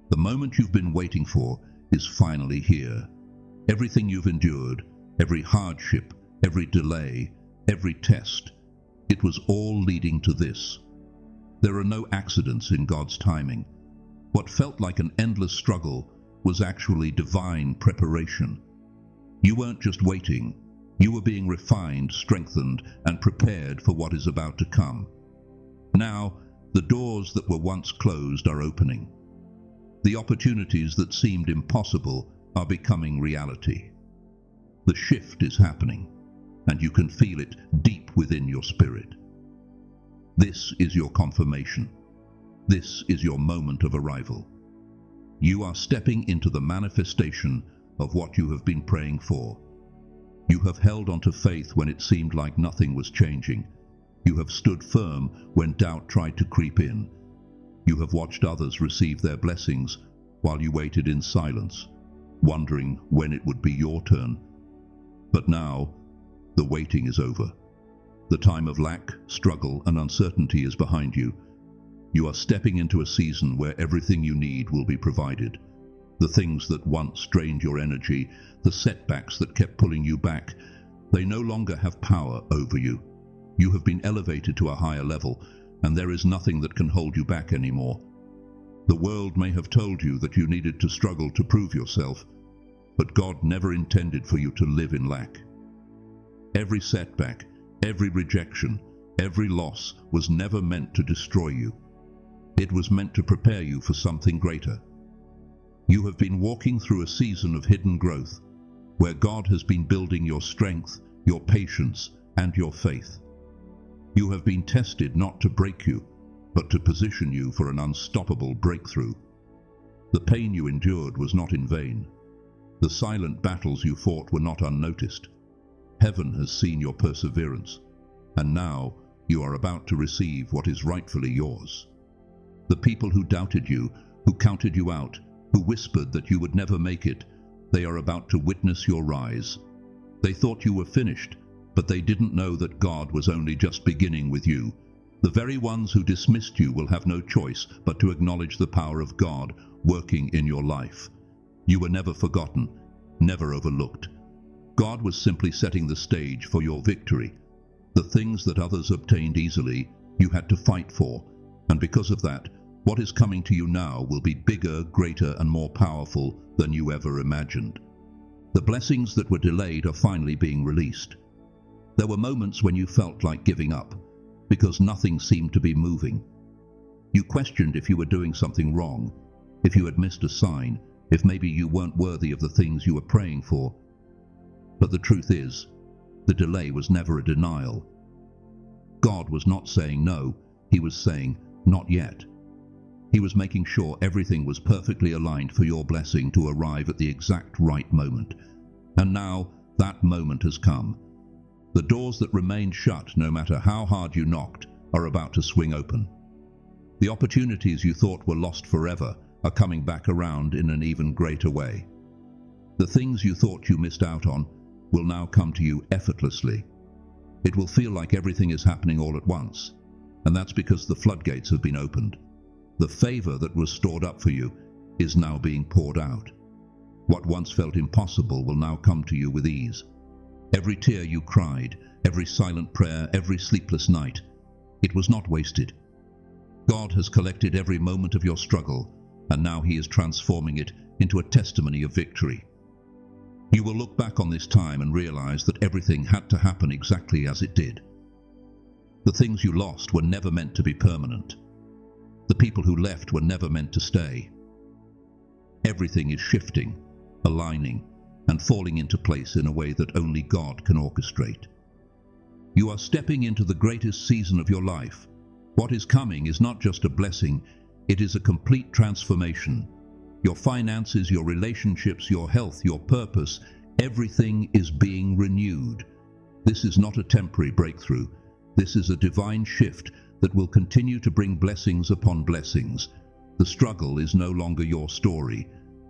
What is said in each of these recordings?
The moment you've been waiting for is finally here. Everything you've endured, every hardship, every delay, every test, it was all leading to this. There are no accidents in God's timing. What felt like an endless struggle was actually divine preparation. You weren't just waiting, you were being refined, strengthened, and prepared for what is about to come. Now, the doors that were once closed are opening. The opportunities that seemed impossible are becoming reality. The shift is happening, and you can feel it deep within your spirit. This is your confirmation. This is your moment of arrival. You are stepping into the manifestation of what you have been praying for. You have held onto faith when it seemed like nothing was changing. You have stood firm when doubt tried to creep in. You have watched others receive their blessings while you waited in silence, wondering when it would be your turn. But now, the waiting is over. The time of lack, struggle, and uncertainty is behind you. You are stepping into a season where everything you need will be provided. The things that once drained your energy, the setbacks that kept pulling you back, they no longer have power over you. You have been elevated to a higher level, and there is nothing that can hold you back anymore. The world may have told you that you needed to struggle to prove yourself, but God never intended for you to live in lack. Every setback, every rejection, every loss was never meant to destroy you. It was meant to prepare you for something greater. You have been walking through a season of hidden growth, where God has been building your strength, your patience, and your faith. You have been tested not to break you, but to position you for an unstoppable breakthrough. The pain you endured was not in vain. The silent battles you fought were not unnoticed. Heaven has seen your perseverance, and now you are about to receive what is rightfully yours. The people who doubted you, who counted you out, who whispered that you would never make it, they are about to witness your rise. They thought you were finished, but they didn't know that God was only just beginning with you. The very ones who dismissed you will have no choice but to acknowledge the power of God working in your life. You were never forgotten, never overlooked. God was simply setting the stage for your victory. The things that others obtained easily, you had to fight for, and because of that, what is coming to you now will be bigger, greater, and more powerful than you ever imagined. The blessings that were delayed are finally being released. There were moments when you felt like giving up, because nothing seemed to be moving. You questioned if you were doing something wrong, if you had missed a sign, if maybe you weren't worthy of the things you were praying for. But the truth is, the delay was never a denial. God was not saying no, He was saying, not yet. He was making sure everything was perfectly aligned for your blessing to arrive at the exact right moment. And now, that moment has come. The doors that remained shut, no matter how hard you knocked, are about to swing open. The opportunities you thought were lost forever are coming back around in an even greater way. The things you thought you missed out on will now come to you effortlessly. It will feel like everything is happening all at once, and that's because the floodgates have been opened. The favor that was stored up for you is now being poured out. What once felt impossible will now come to you with ease. Every tear you cried, every silent prayer, every sleepless night, it was not wasted. God has collected every moment of your struggle, and now He is transforming it into a testimony of victory. You will look back on this time and realize that everything had to happen exactly as it did. The things you lost were never meant to be permanent. The people who left were never meant to stay. Everything is shifting, aligning, and falling into place in a way that only God can orchestrate. You are stepping into the greatest season of your life. What is coming is not just a blessing, it is a complete transformation. Your finances, your relationships, your health, your purpose, everything is being renewed. This is not a temporary breakthrough. This is a divine shift that will continue to bring blessings upon blessings. The struggle is no longer your story.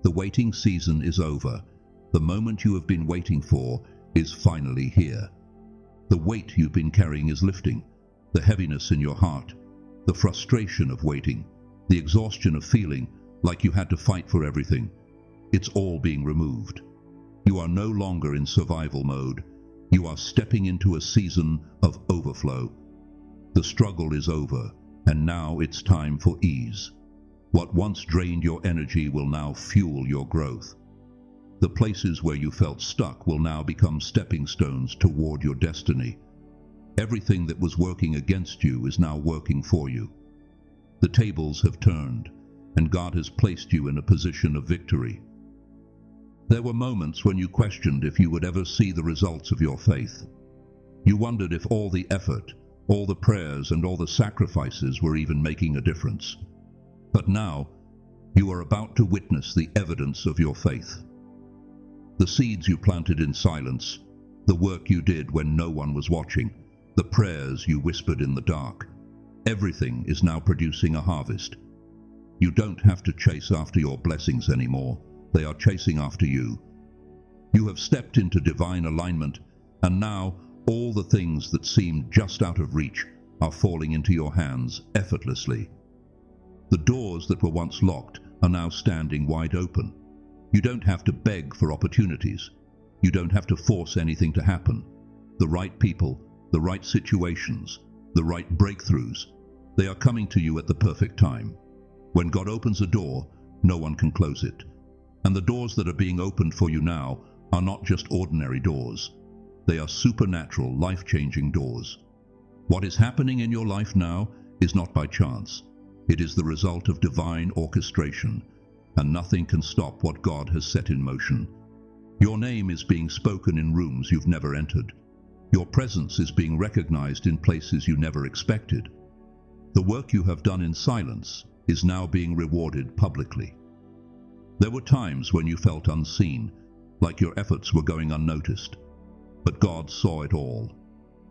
The waiting season is over. The moment you have been waiting for is finally here. The weight you've been carrying is lifting. The heaviness in your heart, the frustration of waiting, the exhaustion of feeling like you had to fight for everything. It's all being removed. You are no longer in survival mode. You are stepping into a season of overflow. The struggle is over, and now it's time for ease. What once drained your energy will now fuel your growth. The places where you felt stuck will now become stepping stones toward your destiny. Everything that was working against you is now working for you. The tables have turned, and God has placed you in a position of victory. There were moments when you questioned if you would ever see the results of your faith. You wondered if all the effort, all the prayers, and all the sacrifices were even making a difference. But now, you are about to witness the evidence of your faith. The seeds you planted in silence, the work you did when no one was watching, the prayers you whispered in the dark, everything is now producing a harvest. You don't have to chase after your blessings anymore. They are chasing after you. You have stepped into divine alignment, and now all the things that seemed just out of reach are falling into your hands effortlessly. The doors that were once locked are now standing wide open. You don't have to beg for opportunities. You don't have to force anything to happen. The right people, the right situations, the right breakthroughs, they are coming to you at the perfect time. When God opens a door, no one can close it. And the doors that are being opened for you now are not just ordinary doors. They are supernatural, life-changing doors. What is happening in your life now is not by chance. It is the result of divine orchestration, and nothing can stop what God has set in motion. Your name is being spoken in rooms you've never entered. Your presence is being recognized in places you never expected. The work you have done in silence is now being rewarded publicly. There were times when you felt unseen, like your efforts were going unnoticed. But God saw it all.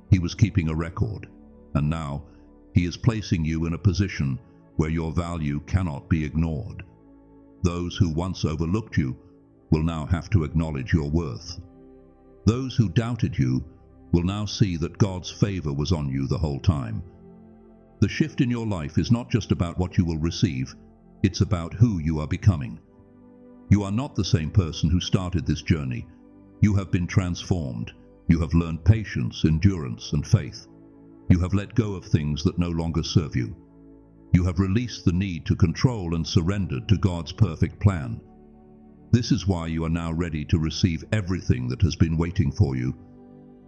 He was keeping a record, and now He is placing you in a position where your value cannot be ignored. Those who once overlooked you will now have to acknowledge your worth. Those who doubted you will now see that God's favor was on you the whole time. The shift in your life is not just about what you will receive, it's about who you are becoming. You are not the same person who started this journey. You have been transformed. You have learned patience, endurance, and faith. You have let go of things that no longer serve you. You have released the need to control and surrendered to God's perfect plan. This is why you are now ready to receive everything that has been waiting for you.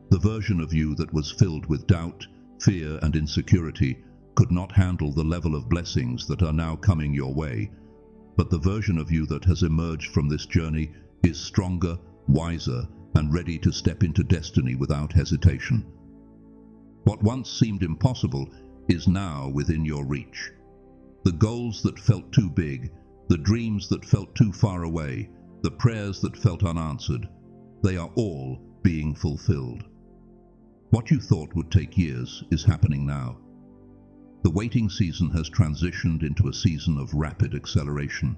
The version of you that was filled with doubt, fear, and insecurity could not handle the level of blessings that are now coming your way. But the version of you that has emerged from this journey is stronger, wiser, and ready to step into destiny without hesitation. What once seemed impossible is now within your reach. The goals that felt too big, the dreams that felt too far away, the prayers that felt unanswered, they are all being fulfilled. What you thought would take years is happening now. The waiting season has transitioned into a season of rapid acceleration.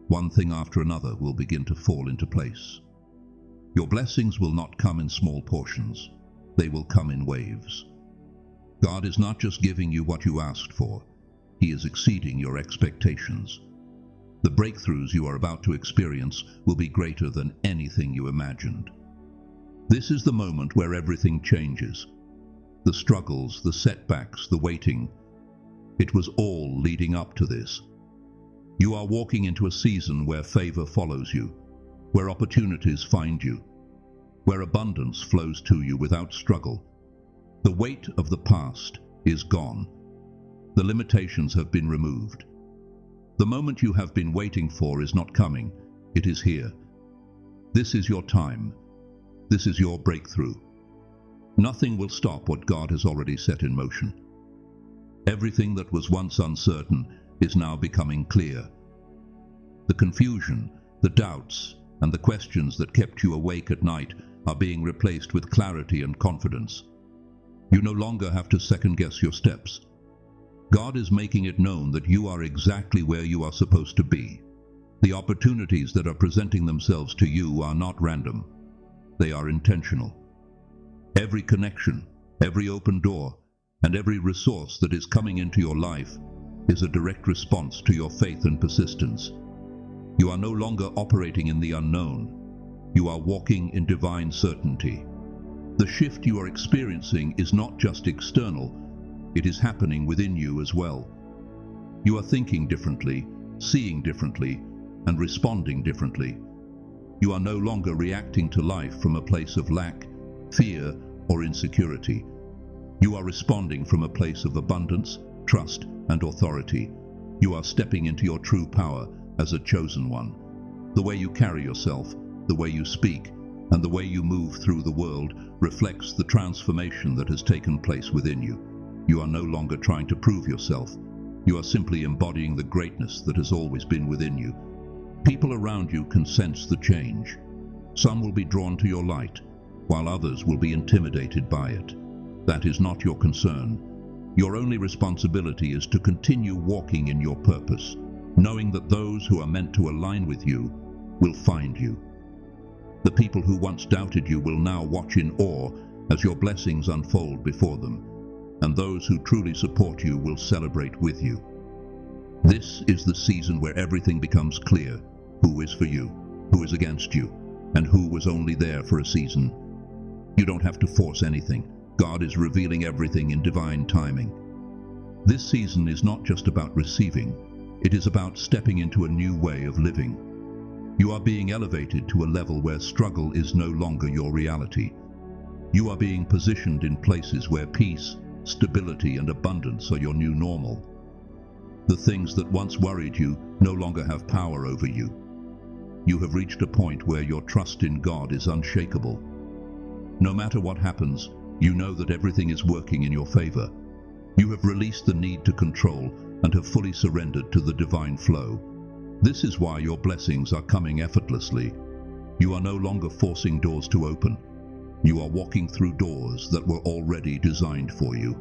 One thing after another will begin to fall into place. Your blessings will not come in small portions. They will come in waves. God is not just giving you what you asked for. He is exceeding your expectations. The breakthroughs you are about to experience will be greater than anything you imagined. This is the moment where everything changes. The struggles, the setbacks, the waiting, it was all leading up to this. You are walking into a season where favor follows you, where opportunities find you, where abundance flows to you without struggle. The weight of the past is gone. The limitations have been removed. The moment you have been waiting for is not coming, it is here. This is your time. This is your breakthrough. Nothing will stop what God has already set in motion. Everything that was once uncertain is now becoming clear. The confusion, the doubts, and the questions that kept you awake at night are being replaced with clarity and confidence. You no longer have to second-guess your steps. God is making it known that you are exactly where you are supposed to be. The opportunities that are presenting themselves to you are not random. They are intentional. Every connection, every open door, and every resource that is coming into your life is a direct response to your faith and persistence. You are no longer operating in the unknown. You are walking in divine certainty. The shift you are experiencing is not just external, it is happening within you as well. You are thinking differently, seeing differently, and responding differently. You are no longer reacting to life from a place of lack, fear, or insecurity. You are responding from a place of abundance, trust, and authority. You are stepping into your true power as a chosen one. The way you carry yourself, the way you speak, and the way you move through the world reflects the transformation that has taken place within you. You are no longer trying to prove yourself. You are simply embodying the greatness that has always been within you. People around you can sense the change. Some will be drawn to your light, while others will be intimidated by it. That is not your concern. Your only responsibility is to continue walking in your purpose, knowing that those who are meant to align with you will find you. The people who once doubted you will now watch in awe as your blessings unfold before them, and those who truly support you will celebrate with you. This is the season where everything becomes clear: who is for you, who is against you, and who was only there for a season. You don't have to force anything. God is revealing everything in divine timing. This season is not just about receiving, it is about stepping into a new way of living. You are being elevated to a level where struggle is no longer your reality. You are being positioned in places where peace, stability, and abundance are your new normal. The things that once worried you no longer have power over you. You have reached a point where your trust in God is unshakable. No matter what happens, you know that everything is working in your favor. You have released the need to control and have fully surrendered to the divine flow. This is why your blessings are coming effortlessly. You are no longer forcing doors to open. You are walking through doors that were already designed for you.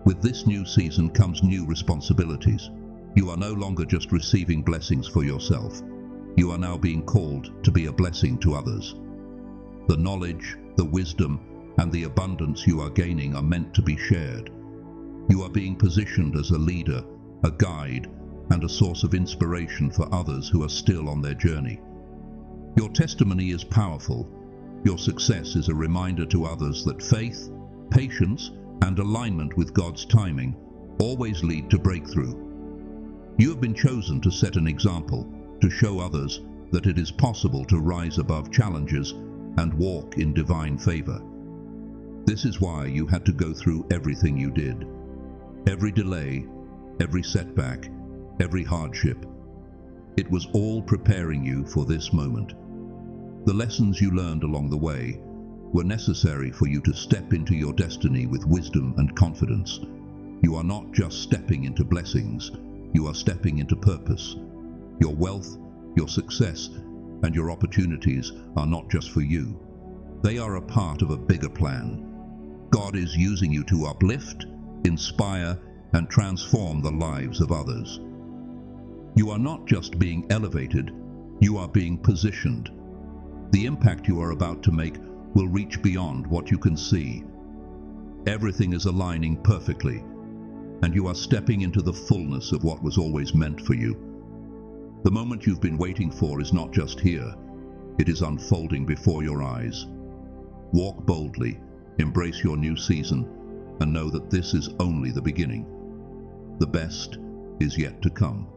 With this new season comes new responsibilities. You are no longer just receiving blessings for yourself. You are now being called to be a blessing to others. The knowledge, the wisdom, and the abundance you are gaining are meant to be shared. You are being positioned as a leader, a guide, and a source of inspiration for others who are still on their journey. Your testimony is powerful. Your success is a reminder to others that faith, patience, and alignment with God's timing always lead to breakthrough. You have been chosen to set an example, to show others that it is possible to rise above challenges and walk in divine favor. This is why you had to go through everything you did. Every delay, every setback, every hardship. It was all preparing you for this moment. The lessons you learned along the way were necessary for you to step into your destiny with wisdom and confidence. You are not just stepping into blessings, you are stepping into purpose. Your wealth, your success, and your opportunities are not just for you. They are a part of a bigger plan. God is using you to uplift, inspire, and transform the lives of others. You are not just being elevated, you are being positioned. The impact you are about to make will reach beyond what you can see. Everything is aligning perfectly, and you are stepping into the fullness of what was always meant for you. The moment you've been waiting for is not just here, it is unfolding before your eyes. Walk boldly, embrace your new season, and know that this is only the beginning. The best is yet to come.